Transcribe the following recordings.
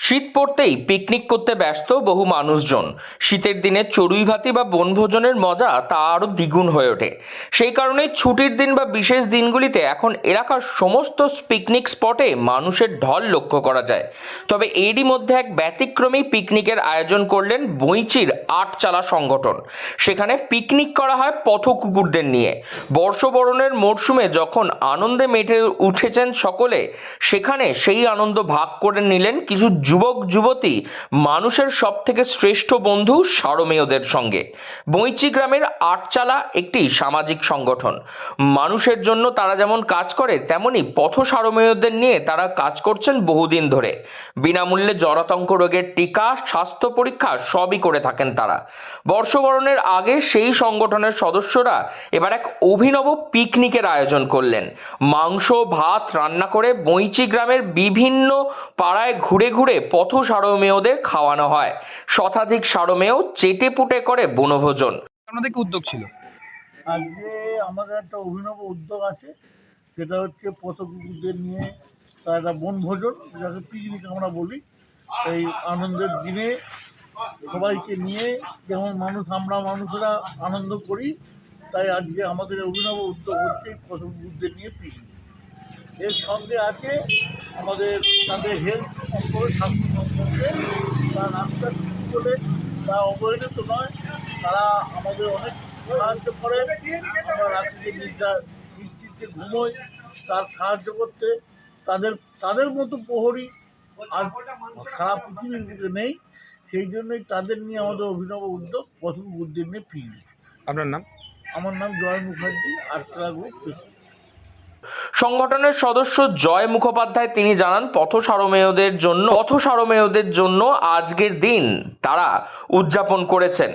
শীত পড়তেই পিকনিক করতে ব্যস্ত বহু মানুষজন। শীতের দিনে চড়ুই ভাতি বা বনভোজনের মজা তা আরো দ্বিগুণ হয়ে ওঠে। সেই কারণেই ছুটির দিন বা বিশেষ দিনগুলিতে এখন এলাকার সমস্ত পিকনিক স্পটে মানুষের ঢল লক্ষ্য করা যায়। তবে এরই মধ্যে এক ব্যতিক্রমী পিকনিকের আয়োজন করলেন বইচির আটচালা সংগঠন। সেখানে পিকনিক করা হয় পথ কুকুরদের নিয়ে। বর্ষবরণের মরশুমে যখন আনন্দে মেতে উঠেছেন সকলে, সেখানে সেই আনন্দ ভাগ করে নিলেন কিছু যুবক যুবতী মানুষের সব থেকে শ্রেষ্ঠ বন্ধু সারমেয়দের সঙ্গে। বইচি গ্রামের আটচালা একটি সামাজিক সংগঠন। মানুষের জন্য তারা যেমন কাজ করে, তেমনি পথ সারমেয়দের নিয়ে তারা কাজ করছেন বহুদিন ধরে। বিনামূল্যে জলাতঙ্ক রোগের টিকা, স্বাস্থ্য পরীক্ষা সবই করে থাকেন তারা। বর্ষবরণের আগে সেই সংগঠনের সদস্যরা এবার এক অভিনব পিকনিকের আয়োজন করলেন। মাংস ভাত রান্না করে বইচি গ্রামের বিভিন্ন পাড়ায় ঘুরে ঘুরে পথ সারমেয়দের খাওয়ানো হয়। শতাধিক সারমেয় চেটে পুটে করে বনভোজন। আপনাদের কি উদ্যোগ ছিল? আজকে আমাদের একটা অভিনব উদ্যোগ আছে, সেটা হচ্ছে পথ কুকুরদের নিয়ে তার একটা বনভোজন, যাকে পিকনিক আমরা বলি। এই আনন্দের দিনে সবাইকে নিয়ে যেমন আমরা মানুষেরা আনন্দ করি, তাই আজকে আমাদের অভিনব উদ্যোগ হচ্ছে এই পথ কুকুরদের নিয়ে পিকনিক। এর সঙ্গে আছে আমাদের তাদের হেলথ সম্পর্কে, স্বাস্থ্য সম্পর্কে তারা রাস্তা করে তা অবহেলিত নয়, তারা আমাদের অনেক সাহায্য করে। আমরা রাত্রিতে নিশ্চিন্তে ঘুমোই তার সাহায্য করতে। তাদের মতো প্রহরী আর সারা পৃথিবীর বুকে নেই। সেই জন্যই তাদের নিয়ে আমাদের অভিনব উদ্যোগ পথ কুকুরদের নিয়ে পিকনিক। আপনার নাম? আমার নাম জয় মুখার্জি, আটচালা গ্রুপ প্রেসিডেন্ট। সংগঠনের সদস্য জয় মুখোপাধ্যায় তিনি জানান, পথ সারমেয়দের জন্য আজকের দিন তারা উদযাপন করেছেন।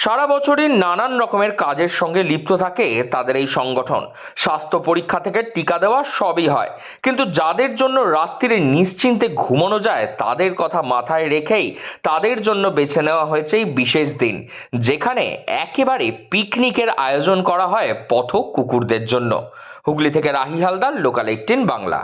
সারা বছরই নানান রকমের কাজের সঙ্গে লিপ্ত থাকে তাদের এই সংগঠন। স্বাস্থ্য পরীক্ষা থেকে টিকা দেওয়া সবই হয়, কিন্তু যাদের জন্য রাত্রিরে নিশ্চিন্তে ঘুমানো যায় তাদের কথা মাথায় রেখেই তাদের জন্য বেছে নেওয়া হয়েছে এই বিশেষ দিন, যেখানে একেবারে পিকনিকের আয়োজন করা হয় পথ কুকুরদের জন্য। হুগলি থেকে রাহি হালদার, লোকাল 18 বাংলা।